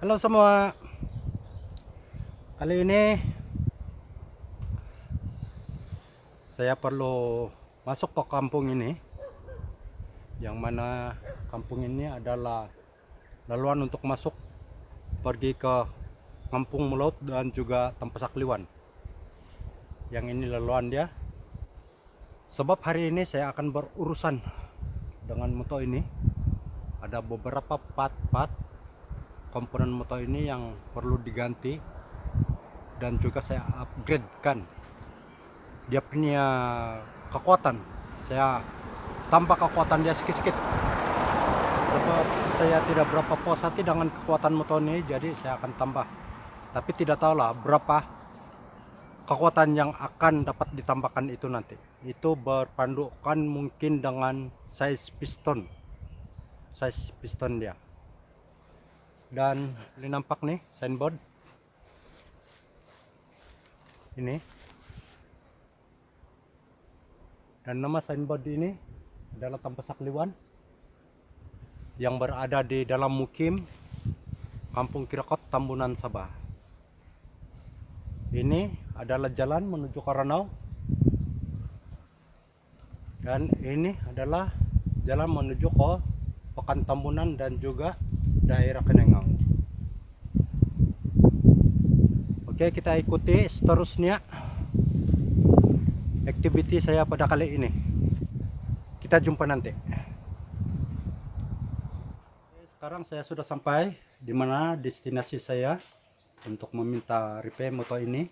Halo semua, kali ini saya perlu masuk ke kampung ini, yang mana kampung ini adalah laluan untuk masuk pergi ke Kampung Melaut dan juga Tampasak Liwan. Yang ini laluan dia, sebab hari ini saya akan berurusan dengan motor ini. Ada beberapa part-part komponen motor ini yang perlu diganti dan juga saya upgrade kan dia punya kekuatan. Saya tambah kekuatan dia sedikit-sedikit sebab saya tidak berapa puas hati dengan kekuatan motor ini, jadi saya akan tambah, tapi tidak tahulah berapa kekuatan yang akan dapat ditambahkan itu nanti. Itu berpandukan mungkin dengan size piston dia. Dan ini nampak nih signboard ini, dan nama signboard ini adalah Tampasak Liwan yang berada di dalam mukim Kampung Kirakot, Tambunan, Sabah. Ini adalah jalan menuju ke Ranau, dan ini adalah jalan menuju ke Pekan Tambunan dan juga daerah Kenengau. Oke, kita ikuti seterusnya aktiviti saya pada kali ini. Kita jumpa nanti. Sekarang saya sudah sampai di mana destinasi saya untuk meminta repair motor ini.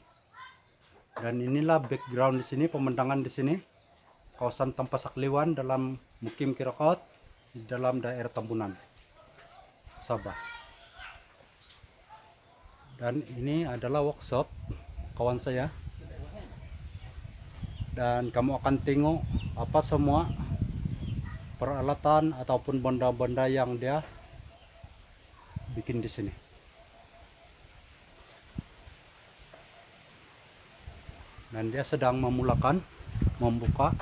Dan inilah background di sini, pemandangan di sini, kawasan Tampasak Liwan dalam mukim Kirakot di dalam daerah Tambunan, Sabah. Dan ini adalah workshop kawan saya, dan kamu akan tengok apa semua peralatan ataupun benda-benda yang dia bikin di sini. Dan dia sedang membuka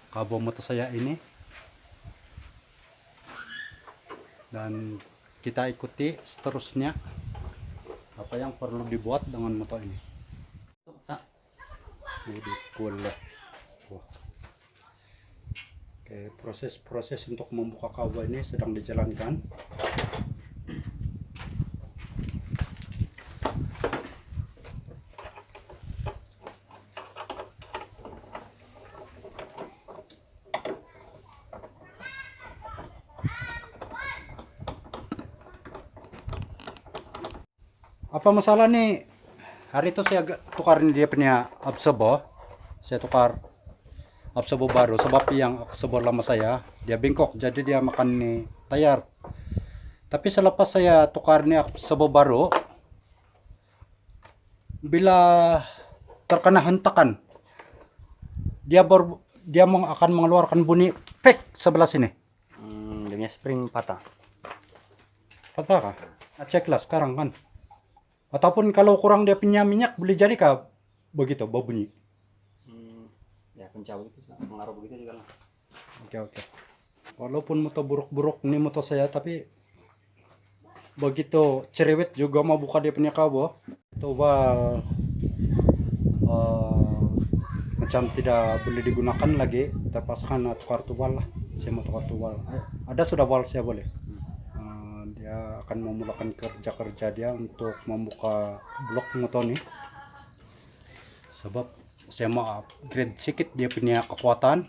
kabel motor saya ini, dan kita ikuti seterusnya apa yang perlu dibuat dengan motor ini. Oke, proses untuk membuka kabel ini sedang dijalankan. Apa masalah nih? Hari itu saya tukar dia punya absorber. Saya tukar absorber baru sebab yang absorber lama saya dia bengkok, jadi dia makan nih tayar. Tapi selepas saya tukar nih absorber baru, bila terkena hentakan, dia akan mengeluarkan bunyi pek sebelah sini. Dia punya spring patah. Patah kah? Ceklah sekarang kan. Ataupun kalau kurang dia punya minyak, boleh jadi kah begitu bau bunyi? Ya pencau itu mengaruh begitu juga lah. Oke. Walaupun motor buruk-buruk ini motor saya, tapi begitu cerewet juga mau buka dia punya kabel, tobal macam tidak boleh digunakan lagi, terpaksakan tukar tubal lah. Saya mau tukar tubal. Ada sudah bal saya boleh. Dia akan memulakan kerja dia untuk membuka blok motor ini, sebab saya mau upgrade sedikit dia punya kekuatan,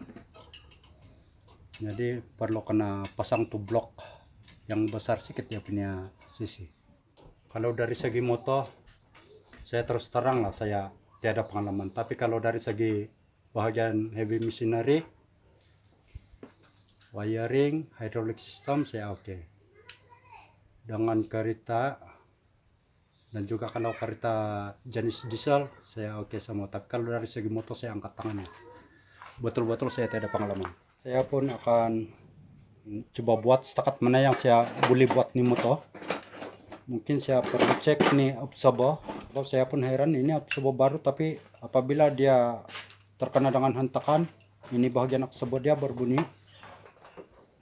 jadi perlu kena pasang tuh blok yang besar sedikit dia punya sisi. Kalau dari segi motor saya terus terang lah, saya tiada pengalaman, tapi kalau dari segi bagian heavy machinery, wiring, hydraulic system saya oke. Dengan kereta dan juga kalau kereta jenis diesel saya oke semua, tapi kalau dari segi motor saya angkat tangannya. Betul-betul saya tidak ada pengalaman. Saya pun akan coba buat setakat mana yang saya boleh buat nih motor. Mungkin saya perlu cek nih absorber. Kalau saya pun heran, ini absorber baru, tapi apabila dia terkena dengan hentakan, ini bagian absorber dia berbunyi.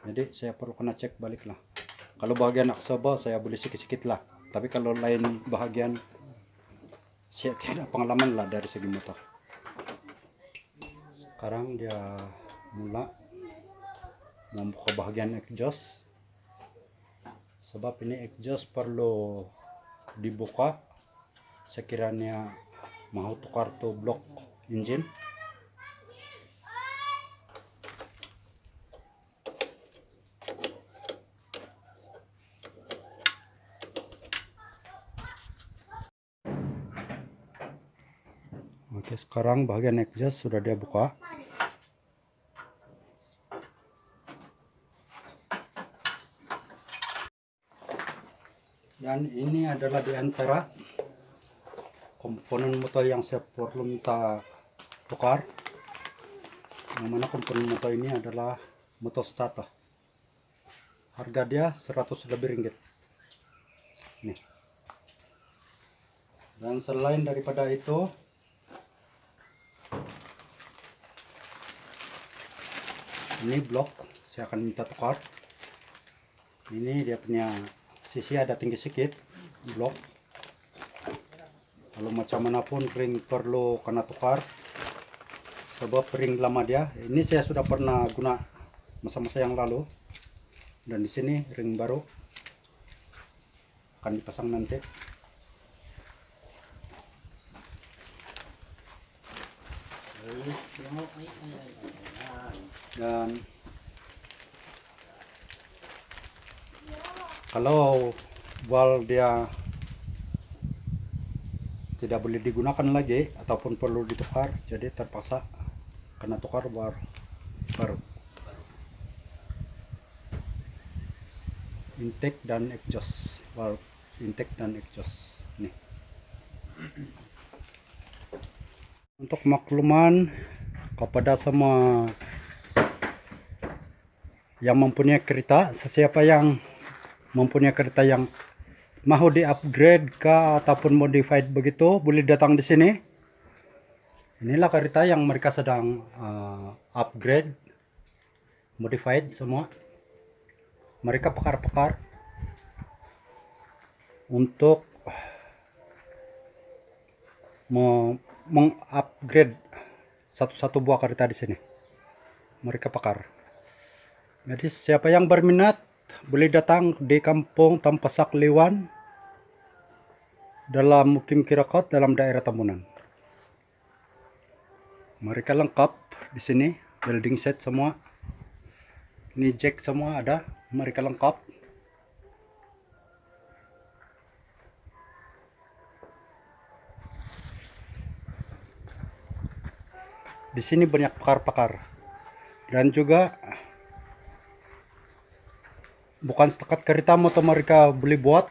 Jadi saya perlu kena cek balik lah. Kalau bagian aksaba saya boleh sikit-sikit lah. Tapi kalau lain bahagian saya tidak pengalaman lah dari segi motor. Sekarang dia mula membuka bahagian exhaust. Sebab ini exhaust perlu dibuka sekiranya mau tukar tuh blok engine. Oke, sekarang bagian exhaust sudah dia buka. Dan ini adalah di antara komponen motor yang saya perlu minta tukar. Yang mana komponen motor ini adalah motor starter. Harga dia 100 lebih ringgit. Nih. Dan selain daripada itu, ini blok saya akan minta tukar. Ini dia punya sisi ada tinggi sedikit blok. Kalau macam manapun ring perlu kena tukar. Sebab ring lama dia. Ini saya sudah pernah guna masa-masa yang lalu. Dan di sini ring baru akan dipasang nanti. Dan kalau valve dia tidak boleh digunakan lagi ataupun perlu ditukar, jadi terpaksa kena tukar valve baru. Intake dan exhaust, valve intake dan exhaust. Nih. Untuk makluman kepada semua yang mempunyai kereta, sesiapa yang mempunyai kereta yang mau di upgrade kah ataupun modified begitu, boleh datang di sini. Inilah kereta yang mereka sedang upgrade, modified semua. Mereka pakar-pakar untuk mengupgrade satu-satu buah kereta di sini. Mereka pakar. Jadi siapa yang berminat boleh datang di Kampung Tampasak Liwan dalam Mukim Kirakot dalam daerah Tambunan. Mereka lengkap di sini, building set semua. Ini jack semua ada, mereka lengkap. Di sini banyak pakar-pakar. Dan juga bukan setakat kereta motor mereka boleh buat,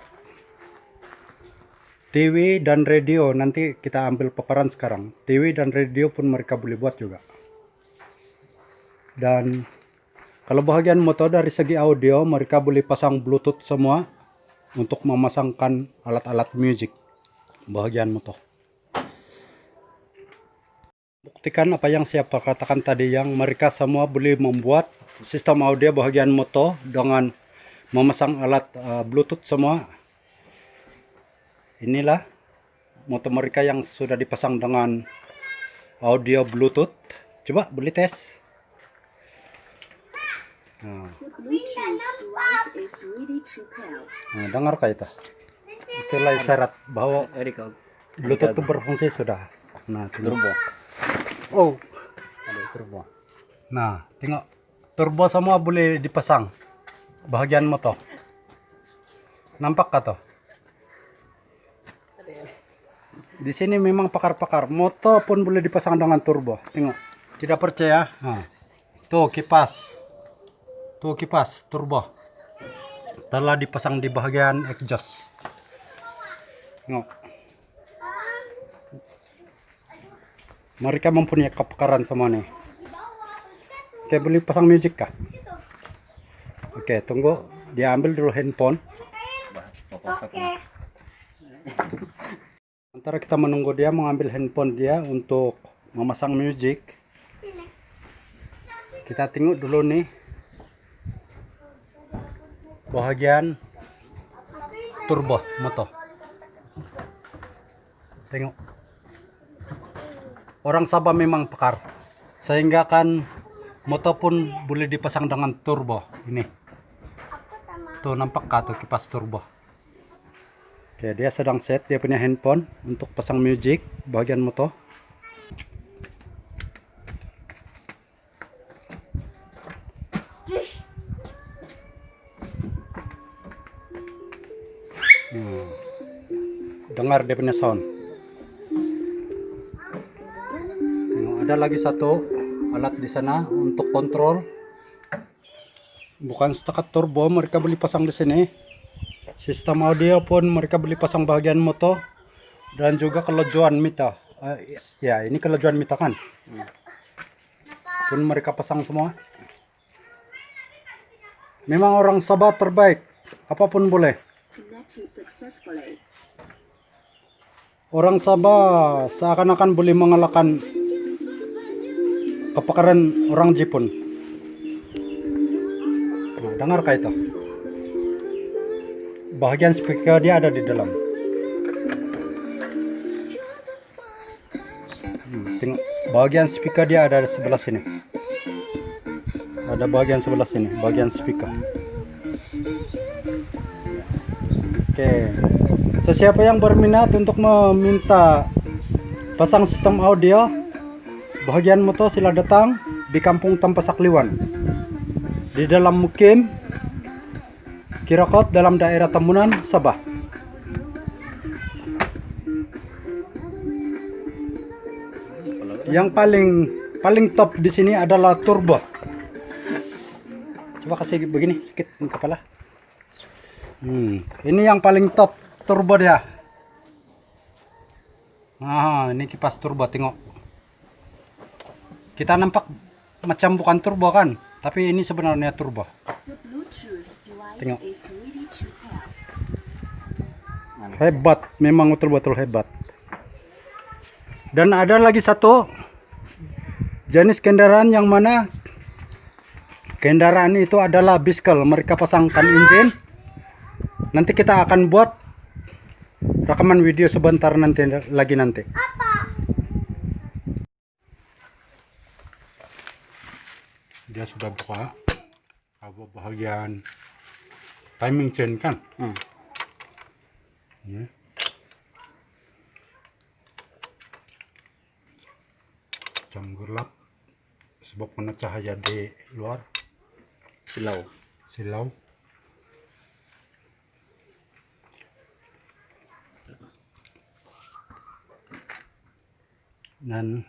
TV dan radio nanti kita ambil paparan sekarang. TV dan radio pun mereka boleh buat juga. Dan kalau bahagian motor dari segi audio mereka boleh pasang Bluetooth semua untuk memasangkan alat-alat musik bahagian motor. Buktikan apa yang saya katakan tadi, yang mereka semua boleh membuat sistem audio bahagian motor dengan memasang alat Bluetooth semua. Inilah motor mereka yang sudah dipasang dengan audio Bluetooth. Coba boleh tes. Nah, dengar kah itu? Itulah isyarat bahwa Bluetooth itu berfungsi sudah. Nah, turbo. Oh, ada turbo. Nah, tengok turbo semua boleh dipasang bahagian motor. Nampak kah toh? Di sini memang pakar-pakar. Motor pun boleh dipasang dengan turbo. Tengok. Tidak percaya? Nah, tuh kipas. Tuh kipas turbo. Telah dipasang di bahagian exhaust. Tengok. Mereka mempunyai kepakaran semua nih. Oke, boleh pasang musik kah? Oke, tunggu. Dia ambil dulu handphone. Sementara kita menunggu dia mengambil handphone dia untuk memasang musik. Kita tengok dulu nih bahagian turbo motor. Tengok, orang Sabah memang pakar, sehingga kan motor pun boleh dipasang dengan turbo ini. Tuh nampak kah tuh kipas turbo. Oke, dia sedang set dia punya handphone untuk pasang music bagian motor. Dengar dia punya sound. Tengok, ada lagi satu alat di sana untuk kontrol. Bukan setakat turbo mereka beli pasang di sini. Sistem audio pun mereka beli pasang bagian motor dan juga kelajuan mita. Ya, ini kelajuan mita kan. Pun mereka pasang semua. Memang orang Sabah terbaik, apapun boleh. Orang Sabah seakan-akan boleh mengalahkan kepakaran orang Jepun. Nah, dengarkah itu? Bagian speaker dia ada di dalam. Tengok, bagian speaker dia ada di sebelah sini. Ada bagian sebelah sini, bagian speaker. Oke. Sesiapa yang berminat untuk meminta pasang sistem audio bagian motor, sila datang di Kampung Tanpa Sakliwan, di dalam Mukim Kirakot, dalam daerah Tambunan, Sabah. Yang paling top di sini adalah turbo. Coba kasih begini sedikit kepala. Ini yang paling top, turbo dia. Nah, ini kipas turbo, tengok. Kita nampak macam bukan turbo kan, tapi ini sebenarnya turbo. Tengok. Hebat, memang betul-betul hebat. Dan ada lagi satu jenis kendaraan yang mana kendaraan itu adalah bicycle. Mereka pasangkan engine. Nanti kita akan buat rekaman video sebentar nanti. Dia sudah buka bahagian timing chain kan. Ya. Jam gelap sebab kena cahaya di luar, silau. Dan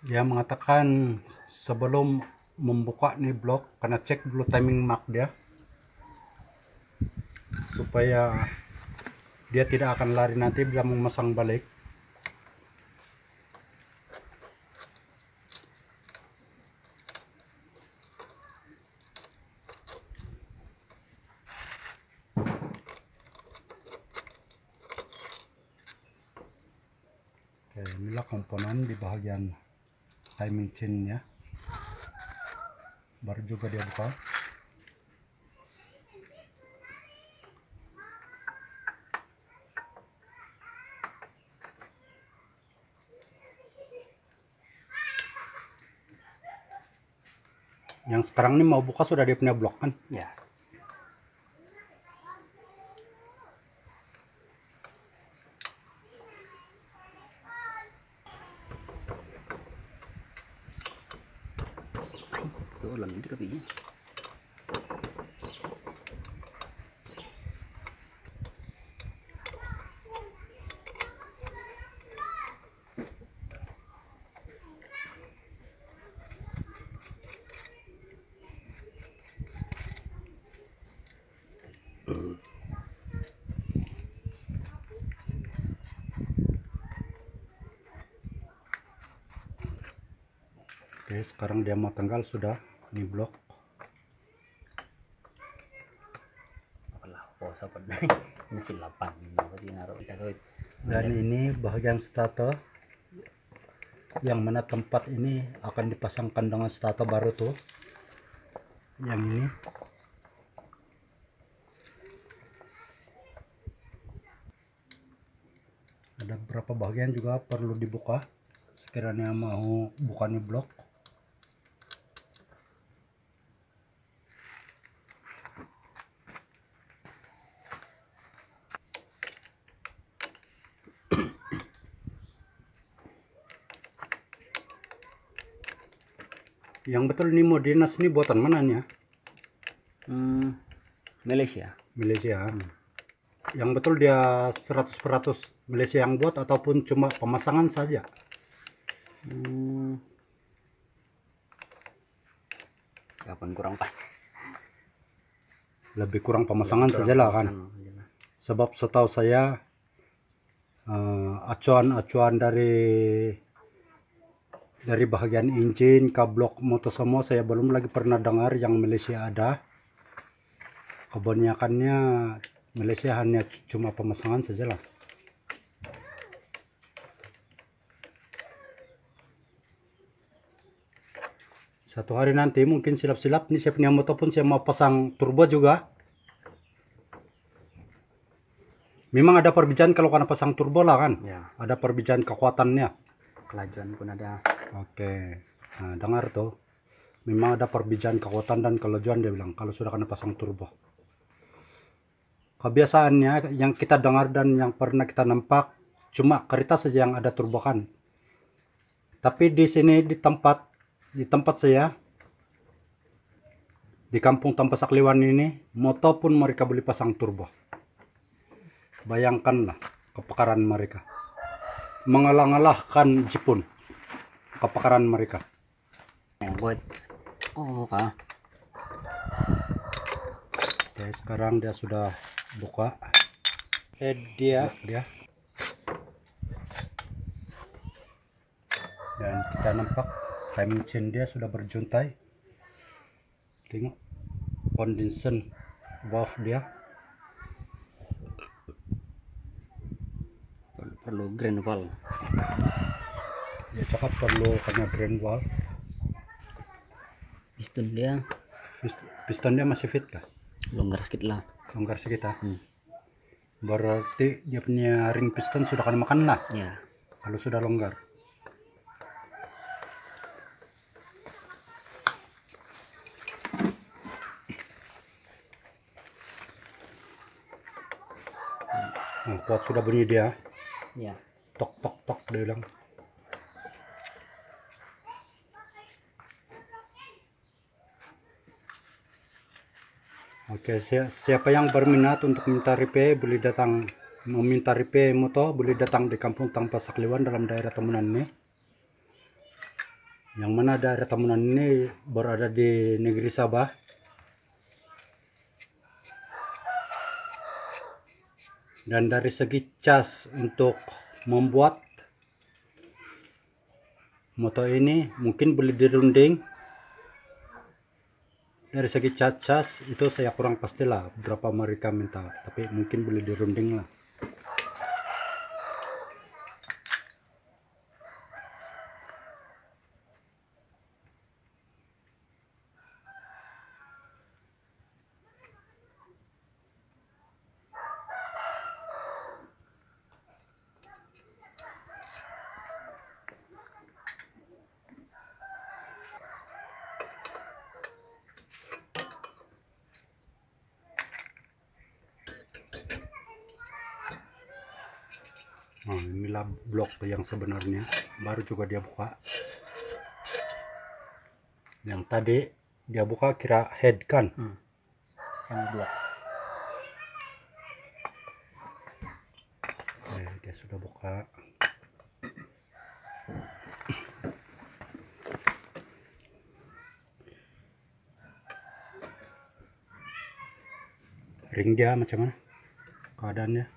dia mengatakan sebelum membuka nih blok karena cek dulu timing mark dia supaya dia tidak akan lari nanti bila memasang balik. Oke, inilah komponen di bagian timing chainnya. Baru juga dia buka. Yang sekarang ini mau buka sudah dia punya blok kan? Ya. Tuh, làm những cái vị. Oke, sekarang dia mau tanggal sudah ini blok. Ini silapan. Dan ini bagian starter yang mana tempat ini akan dipasangkan dengan starter baru tuh. yang ini. Ada beberapa bagian juga perlu dibuka sekiranya mau buka nih blok. Yang betul ini mau dinas ini buatan mana nih ya? Malaysia. Malaysia. Yang betul dia 100% Malaysia yang buat ataupun cuma pemasangan saja? Siapa kurang pasti. Lebih kurang pemasangan saja lah kan. Sebab setahu saya acuan-acuan dari bagian engine, kablok motor semua saya belum lagi pernah dengar yang Malaysia ada. Kebanyakannya Malaysia hanya cuma pemasangan saja lah. Satu hari nanti mungkin silap-silap nih saya punya motor pun saya mau pasang turbo juga. Memang ada perbedaan kalau karena pasang turbo lah kan. Ya. Ada perbedaan kekuatannya. Kelajuan pun ada. Oke. Nah, dengar tuh. Memang ada perbedaan kekuatan dan kelajuan dia bilang kalau sudah kena pasang turbo. Kebiasaannya yang kita dengar dan yang pernah kita nampak cuma kereta saja yang ada turbo kan. Tapi di sini di tempat saya di kampung Tanpa Sakliwan ini motor pun mereka boleh pasang turbo. Bayangkanlah kepakaran mereka. Mengalah-alahkan Jepun. Kepakaran mereka. Yang buat. Oh, kah? Oke, sekarang dia sudah buka head dia. Dan kita nampak timing chain dia sudah berjuntai. Tengok condenser valve dia. Perlu grand valve. Dia cakap perlu karena grand valve. Piston dia masih fit kah? Longgar sedikit lah. Longgar sedikit. Berarti dia punya ring piston sudah kena makan lah. Ya. Kalau sudah longgar. Nah, kuat sudah bunyi dia. Ya. Tok tok tok dia bilang. Oke, siapa yang berminat untuk minta repair boleh datang, meminta repair motor boleh datang di kampung Tanpa Sakliwan dalam daerah Tamunan ini. Yang mana daerah Tamunan ini berada di negeri Sabah. Dan dari segi cas untuk membuat motor ini mungkin boleh dirunding. Dari segi cas itu saya kurang pastilah berapa mereka minta, tapi mungkin boleh dirunding lah. Nah, inilah blok yang sebenarnya baru juga dia buka. Yang tadi dia buka kira head kan. Yang blok. Dia sudah buka. Ring dia macam mana keadaannya?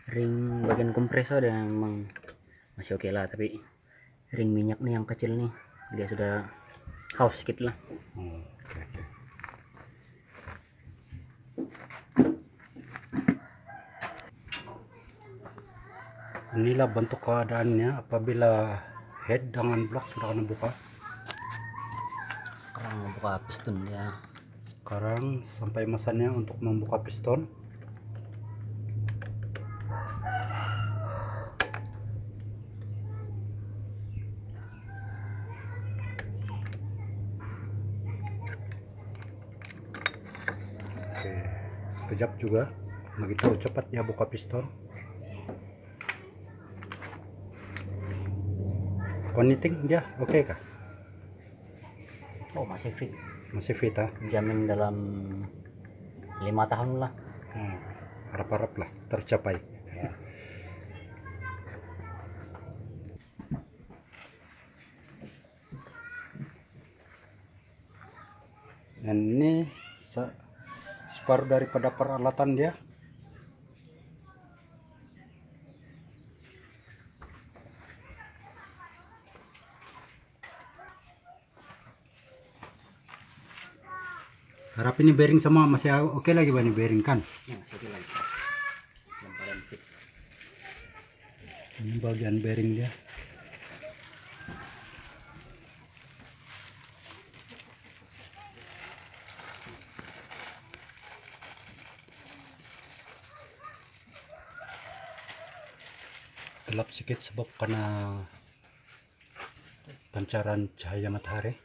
Ring bagian kompresor dia memang masih oke lah, tapi ring minyak nih yang kecil nih dia sudah haus sedikit lah. Oke. Inilah bentuk keadaannya apabila head dengan block sudah kena buka. Sekarang buka piston dia. Sekarang sampai masanya untuk membuka piston. Oke, sekejap juga, begitu cepat ya buka piston. Connecting dia oke kah? Oh, masih fit. Masih fit ah? Jamin dalam 5 tahun lah. Harap-harap lah tercapai. Ya. Dan ini separuh daripada peralatan dia. Harap ini bearing semua masih oke lagi Bani, bearing kan? Ya, masih lagi. Dalam keadaan fit. Ini bagian bearing dia. Gelap sedikit sebab karena pancaran cahaya matahari.